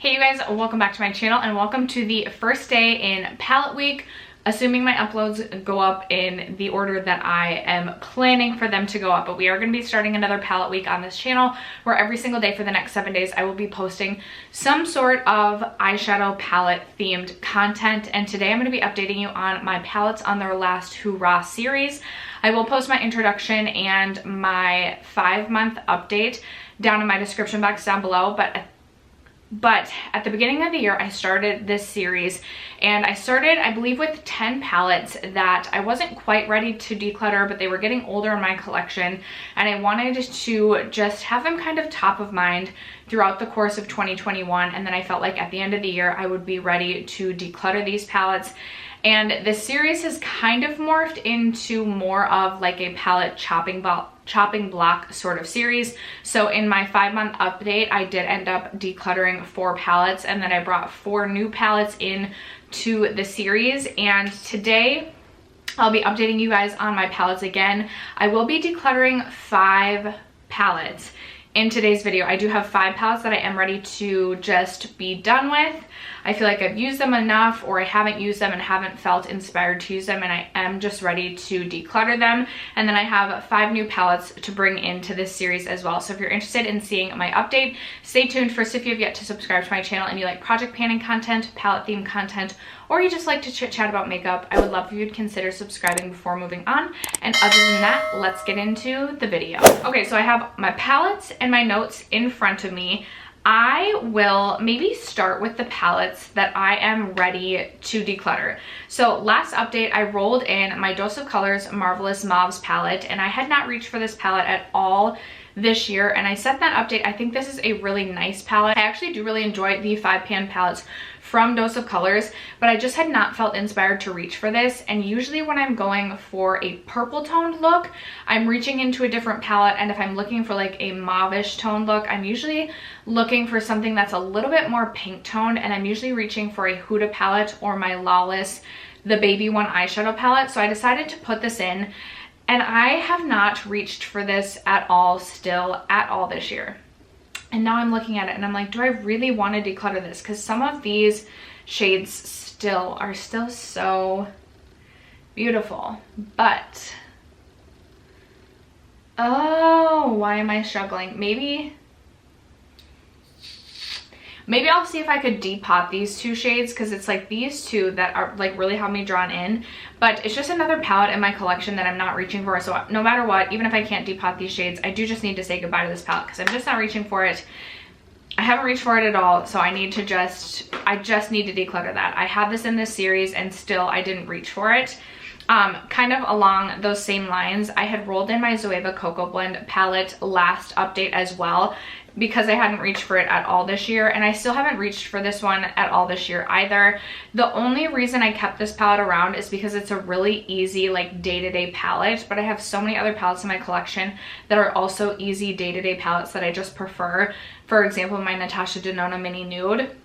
Hey you guys, welcome back to my channel and welcome to the first day in palette week, assuming my uploads go up in the order that I am planning for them to go up. But we are going to be starting another palette week on this channel where every single day for the next 7 days I will be posting some sort of eyeshadow palette themed content. And today I'm going to be updating you on my palettes on their last Hoorah series. I will post my introduction and my 5-month update down in my description box down below, but at the beginning of the year, I started this series and I started, I believe, with 10 palettes that I wasn't quite ready to declutter, but they were getting older in my collection and I wanted to just have them kind of top of mind throughout the course of 2021. And then I felt like at the end of the year, I would be ready to declutter these palettes. And this series has kind of morphed into more of like a palette chopping block sort of series. So in my 5-month update, I did end up decluttering 4 palettes and then I brought 4 new palettes in to the series. And today I'll be updating you guys on my palettes again. I will be decluttering 5 palettes in today's video. I do have 5 palettes that I am ready to just be done with. I feel like I've used them enough, or I haven't used them and haven't felt inspired to use them, and I am just ready to declutter them. And then I have 5 new palettes to bring into this series as well. So if you're interested in seeing my update, stay tuned. First, if you have yet to subscribe to my channel and you like project panning content, palette theme content, or you just like to chit chat about makeup, I would love if you'd consider subscribing before moving on. And other than that, let's get into the video. Okay, so I have my palettes and my notes in front of me. I will maybe start with the palettes that I am ready to declutter. So last update, I rolled in my Dose of Colors Marvelous Mauves palette, and I had not reached for this palette at all this year, and I set that update. I think this is a really nice palette. I actually do really enjoy the 5-pan palettes from Dose of Colors, but I just had not felt inspired to reach for this. And usually when I'm going for a purple toned look, I'm reaching into a different palette, and if I'm looking for like a mauvish toned look, I'm usually looking for something that's a little bit more pink toned, and I'm usually reaching for a Huda palette or my Lawless the Baby One eyeshadow palette. So I decided to put this in, and I have not reached for this at all this year. And now I'm looking at it and I'm like, do I really want to declutter this? Because some of these shades are still so beautiful. But, oh, why am I struggling? Maybe I'll see if I could depot these 2 shades, because it's like these 2 that are like really have me drawn in. But it's just another palette in my collection that I'm not reaching for. So no matter what, even if I can't depot these shades, I do just need to say goodbye to this palette because I'm just not reaching for it. I haven't reached for it at all, so I just need to declutter that. I had this in this series and still I didn't reach for it. Kind of along those same lines, I had rolled in my Zoeva Cocoa Blend palette last update as well, because I hadn't reached for it at all this year, and I still haven't reached for this one at all this year either. The only reason I kept this palette around is because it's a really easy like day-to-day palette, but I have so many other palettes in my collection that are also easy day-to-day palettes that I just prefer. For example, my Natasha Denona Mini Nude.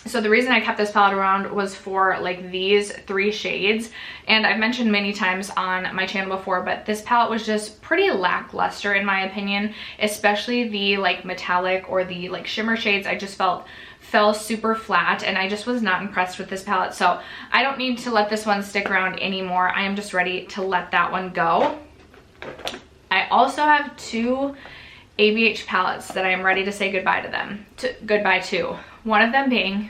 So the reason I kept this palette around was for like these 3 shades, and I've mentioned many times on my channel before, but this palette was just pretty lackluster in my opinion, especially the like metallic or the like shimmer shades. I just fell super flat, and I just was not impressed with this palette. So I don't need to let this one stick around anymore. I am just ready to let that one go. I also have 2 ABH palettes that I am ready to say goodbye to. One of them being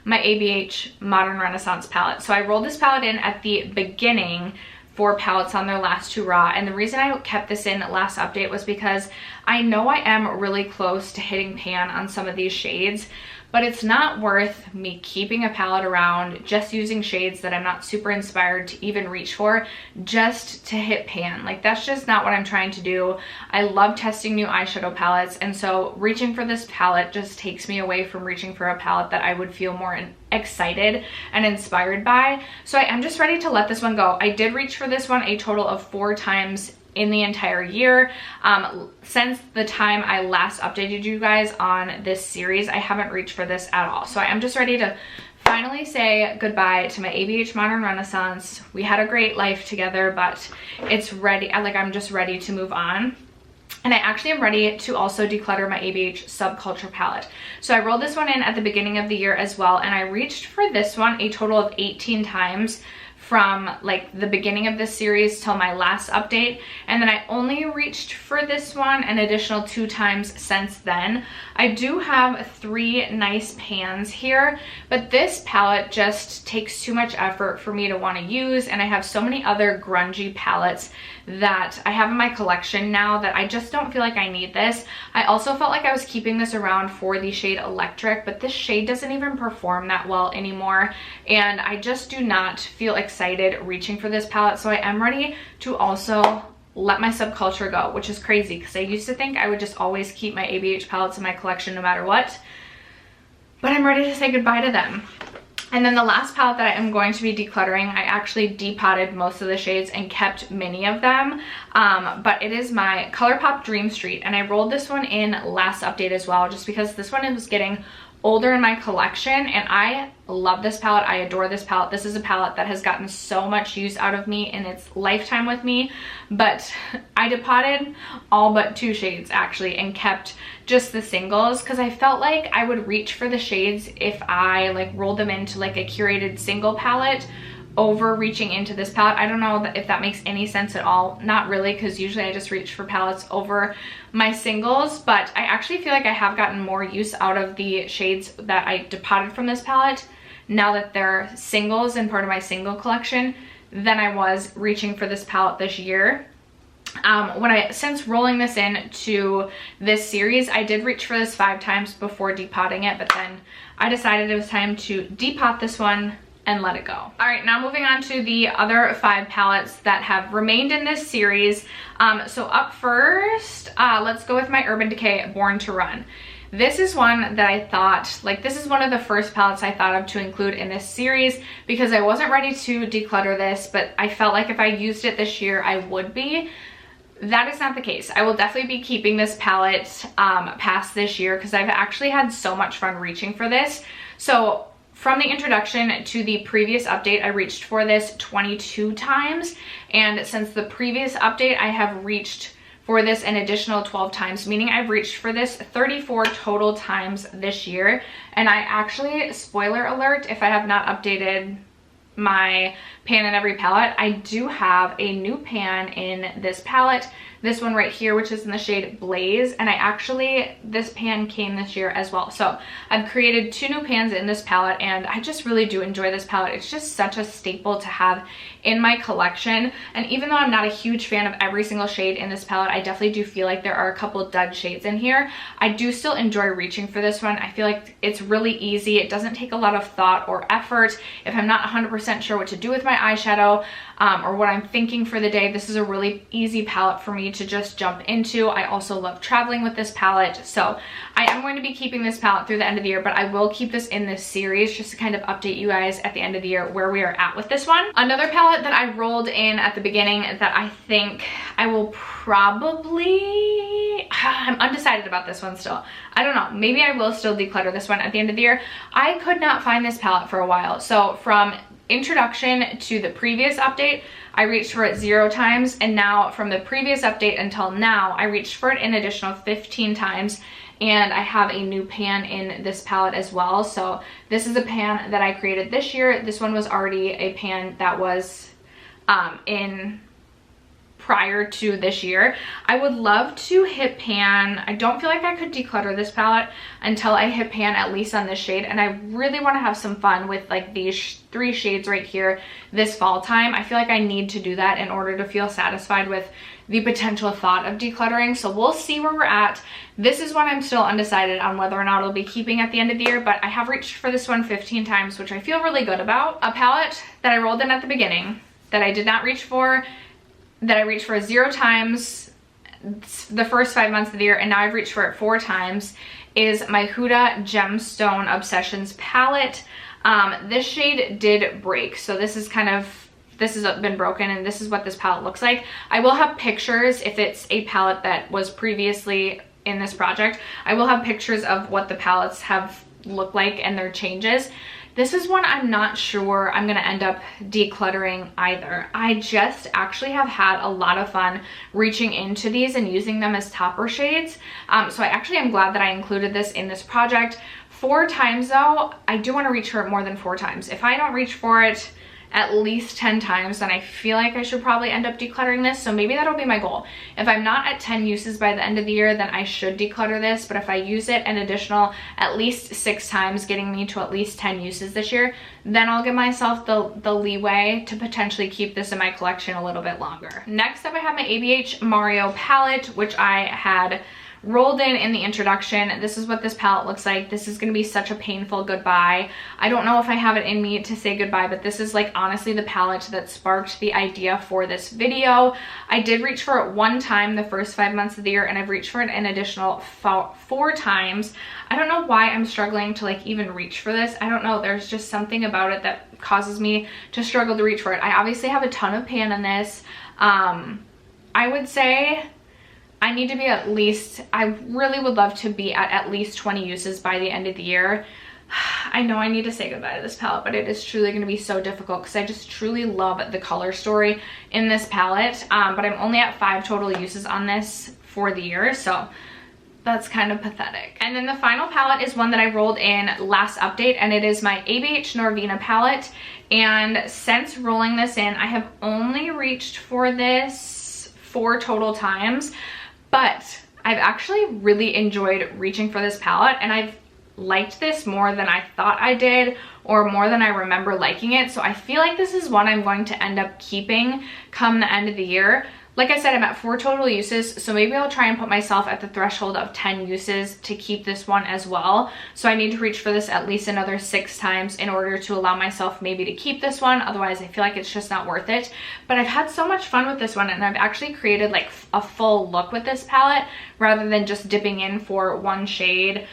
my ABH Modern Renaissance palette. So I rolled this palette in at the beginning for palettes on their last Hoorah, and the reason I kept this in last update was because I know I am really close to hitting pan on some of these shades, but it's not worth me keeping a palette around just using shades that I'm not super inspired to even reach for just to hit pan. Like, that's just not what I'm trying to do. I love testing new eyeshadow palettes, and so reaching for this palette just takes me away from reaching for a palette that I would feel more excited and inspired by. So I am just ready to let this one go. I did reach for this one a total of 4 times in the entire year. Since the time I last updated you guys on this series, I haven't reached for this at all. So I am just ready to finally say goodbye to my ABH Modern Renaissance. We had a great life together, but it's ready. I'm just ready to move on. And I actually am ready to also declutter my ABH Subculture palette. So I rolled this one in at the beginning of the year as well, and I reached for this one a total of 18 times from like the beginning of this series till my last update, and then I only reached for this one an additional 2 times since then. I do have 3 nice pans here, but this palette just takes too much effort for me to want to use, and I have so many other grungy palettes that I have in my collection now that I just don't feel like I need this. I also felt like I was keeping this around for the shade Electric, but this shade doesn't even perform that well anymore, and I just do not feel excited reaching for this palette. So I am ready to also let my Subculture go, which is crazy because I used to think I would just always keep my ABH palettes in my collection no matter what, but I'm ready to say goodbye to them. And then the last palette that I am going to be decluttering, I actually depotted most of the shades and kept many of them, but it is my Colourpop Dream Street, and I rolled this one in last update as well, just because this one was getting older in my collection, and I love this palette. I adore this palette. This is a palette that has gotten so much use out of me in its lifetime with me, but I depotted all but 2 shades actually and kept just the singles because I felt like I would reach for the shades if I like rolled them into like a curated single palette over reaching into this palette. I don't know if that makes any sense at all. Not really, because usually I just reach for palettes over my singles, but I actually feel like I have gotten more use out of the shades that I depotted from this palette now that they're singles and part of my single collection than I was reaching for this palette this year. Since rolling this into this series, I did reach for this 5 times before depotting it, but then I decided it was time to depot this one and let it go. All right, now moving on to the other 5 palettes that have remained in this series. So up first, let's go with my Urban Decay Born to Run. This is one that I thought, like, this is one of the first palettes I thought of to include in this series because I wasn't ready to declutter this, but I felt like if I used it this year, I would be. That is not the case. I will definitely be keeping this palette past this year because I've actually had so much fun reaching for this. So from the introduction to the previous update, I reached for this 22 times, and since the previous update, I have reached for this an additional 12 times, meaning I've reached for this 34 total times this year. And I actually, spoiler alert, if I have not updated my pan in every palette, I do have a new pan in this palette, this one right here, which is in the shade Blaze, and this pan came this year as well. So I've created 2 new pans in this palette, and I just really do enjoy this palette. It's just such a staple to have in my collection, and even though I'm not a huge fan of every single shade in this palette, I definitely do feel like there are a couple dud shades in here. I do still enjoy reaching for this one. I feel like it's really easy. It doesn't take a lot of thought or effort. If I'm not 100% sure what to do with my eyeshadow or what I'm thinking for the day, this is a really easy palette for me to just jump into. I also love traveling with this palette, so I am going to be keeping this palette through the end of the year, but I will keep this in this series just to kind of update you guys at the end of the year where we are at with this one. Another palette that I rolled in at the beginning that I think I will probably, I'm undecided about this one still. I don't know, maybe I will still declutter this one at the end of the year. I could not find this palette for a while, so from introduction to the previous update, I reached for it 0 times, and now from the previous update until now, I reached for it an additional 15 times, and I have a new pan in this palette as well. So this is a pan that I created this year. This one was already a pan that was in prior to this year. I would love to hit pan. I don't feel like I could declutter this palette until I hit pan at least on this shade, and I really want to have some fun with like these 3 shades right here this fall time. I feel like I need to do that in order to feel satisfied with the potential thought of decluttering. So we'll see where we're at. This is one I'm still undecided on whether or not I'll be keeping at the end of the year, but I have reached for this one 15 times, which I feel really good about. A palette that I rolled in at the beginning that I did not reach for, that I reached for 0 times the first 5 months of the year, and now I've reached for it 4 times, is my Huda Gemstone Obsessions palette. This shade did break, so this has been broken, and this is what this palette looks like. I will have pictures if it's a palette that was previously in this project. I will have pictures of what the palettes have look like and their changes. This is one I'm not sure I'm gonna end up decluttering either. I just actually have had a lot of fun reaching into these and using them as topper shades. So I actually am glad that I included this in this project. 4 times though, I do want to reach for it more than 4 times. If I don't reach for it at least 10 times, then I feel like I should probably end up decluttering this. So maybe that'll be my goal. If I'm not at 10 uses by the end of the year, then I should declutter this. But if I use it an additional at least 6 times, getting me to at least 10 uses this year, then I'll give myself the leeway to potentially keep this in my collection a little bit longer. Next up, I have my Abh Mario Palette, which I had rolled in the introduction. This is what this palette looks like. This is going to be such a painful goodbye. I don't know if I have it in me to say goodbye, but this is like honestly the palette that sparked the idea for this video. I did reach for it 1 time the first 5 months of the year, and I've reached for it an additional 4 times. I don't know why I'm struggling to like even reach for this. I don't know, there's just something about it that causes me to struggle to reach for it. I obviously have a ton of pan in this. I would say I need to be at least, I really would love to be at least 20 uses by the end of the year. I know I need to say goodbye to this palette, but it is truly going to be so difficult because I just truly love the color story in this palette. But I'm only at 5 total uses on this for the year, so that's kind of pathetic. And then the final palette is one that I rolled in last update, and it is my Abh Norvina Palette. And since rolling this in, I have only reached for this 4 total times. But I've actually really enjoyed reaching for this palette, and I've liked this more than I thought I did, or more than I remember liking it. So I feel like this is one I'm going to end up keeping come the end of the year. Like I said, I'm at 4 total uses, so maybe I'll try and put myself at the threshold of 10 uses to keep this one as well. So I need to reach for this at least another 6 times in order to allow myself maybe to keep this one. Otherwise, I feel like it's just not worth it. But I've had so much fun with this one, and I've actually created like a full look with this palette rather than just dipping in for one shade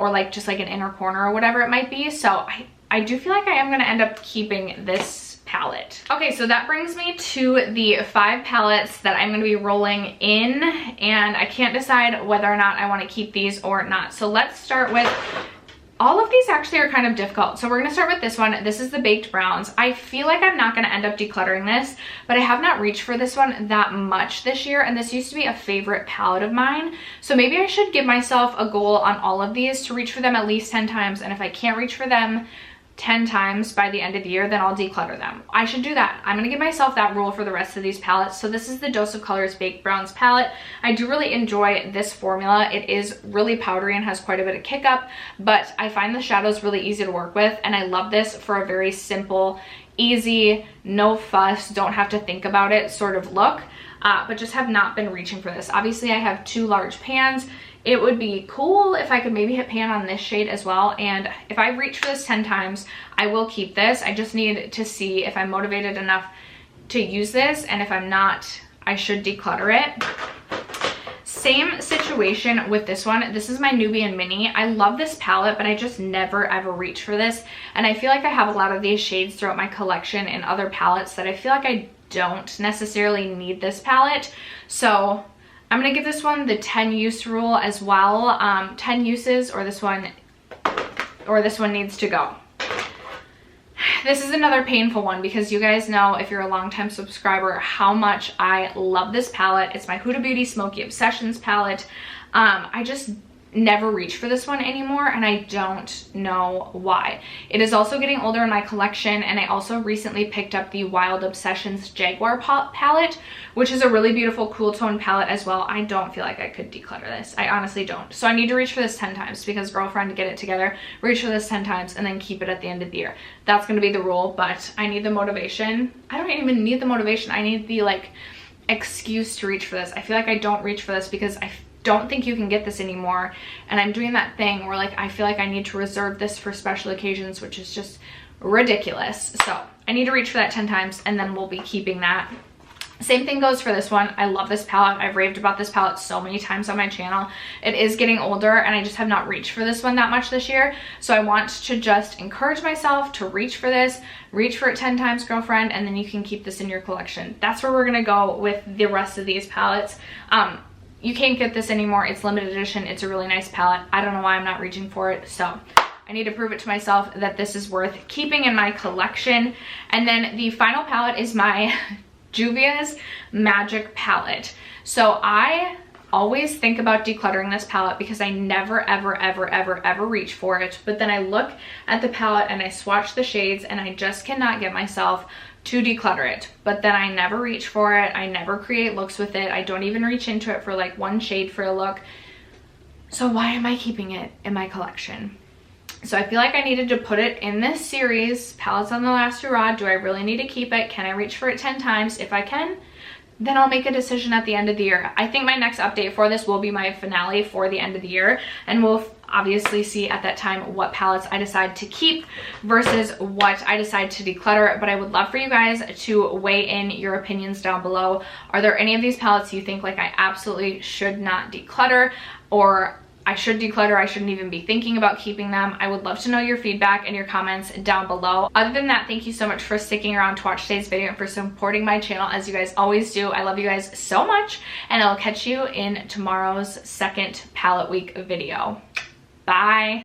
or like just like an inner corner or whatever it might be. So I do feel like I am going to end up keeping this palette. Okay, so that brings me to the 5 palettes that I'm going to be rolling in, and I can't decide whether or not I want to keep these or not. So let's start with, all of these actually are kind of difficult. So we're going to start with this one. This is the Baked Browns. I feel like I'm not going to end up decluttering this, but I have not reached for this one that much this year, and this used to be a favorite palette of mine. So maybe I should give myself a goal on all of these to reach for them at least 10 times, and if I can't reach for them 10 times by the end of the year, then I'll declutter them. I should do that. I'm gonna give myself that rule for the rest of these palettes. So this is the Dose of Colors Baked Browns palette. I do really enjoy this formula. It is really powdery and has quite a bit of kick up, but I find the shadows really easy to work with, and I love this for a very simple, easy, no fuss, don't have to think about it sort of look, but just have not been reaching for this. Obviously, I have 2 large pans. It would be cool if I could maybe hit pan on this shade as well, and if I reach for this 10 times, I will keep this. I just need to see if I'm motivated enough to use this, and if I'm not, I should declutter it. Same situation with this one. This is my Nubian Mini. I love this palette, but I just never ever reach for this, and I feel like I have a lot of these shades throughout my collection and other palettes that I feel like I don't necessarily need this palette. So I'm gonna give this one the 10 use rule as well. 10 uses, or this one needs to go. This is another painful one because you guys know, if you're a longtime subscriber, how much I love this palette. It's my Huda Beauty Smoky Obsessions palette. I just never reach for this one anymore, and I don't know why. It is also getting older in my collection, and I also recently picked up the Wild Obsessions Jaguar palette, which is a really beautiful cool tone palette as well. I don't feel like I could declutter this. I honestly don't. So I need to reach for this 10 times because, girlfriend, get it together, reach for this 10 times, and then keep it at the end of the year. That's going to be the rule, but I need the motivation. I don't even need the motivation. I need the like excuse to reach for this. I feel like I don't reach for this because I don't think you can get this anymore, and I'm doing that thing where like I feel like I need to reserve this for special occasions, which is just ridiculous. So I need to reach for that 10 times, and then we'll be keeping that. Same thing goes for this one. I love this palette. I've raved about this palette so many times on my channel. It is getting older, and I just have not reached for this one that much this year. So I want to just encourage myself to reach for this. Reach for it 10 times, girlfriend, and then you can keep this in your collection. That's where we're gonna go with the rest of these palettes. You can't get this anymore. It's limited edition. It's a really nice palette. I don't know why I'm not reaching for it. So I need to prove it to myself that this is worth keeping in my collection. And then the final palette is my Juvia's Magic Palette. So I always think about decluttering this palette because I never ever reach for it, but then I look at the palette and I swatch the shades and I just cannot get myself to declutter it, but then I never reach for it. I never create looks with it. I don't even reach into it for like one shade for a look. So why am I keeping it in my collection? So I feel like I needed to put it in this series, Palettes on the Last Hurrah. Do I really need to keep it? Can I reach for it 10 times? If I can, then I'll make a decision at the end of the year. I think my next update for this will be my finale for the end of the year, and we'll obviously see at that time what palettes I decide to keep versus what I decide to declutter. But I would love for you guys to weigh in your opinions down below. Are there any of these palettes you think like I absolutely should not declutter, or I should declutter, I shouldn't even be thinking about keeping them? I would love to know your feedback and your comments down below. Other than that, thank you so much for sticking around to watch today's video and for supporting my channel as you guys always do. I love you guys so much, and I'll catch you in tomorrow's second palette week video. Bye.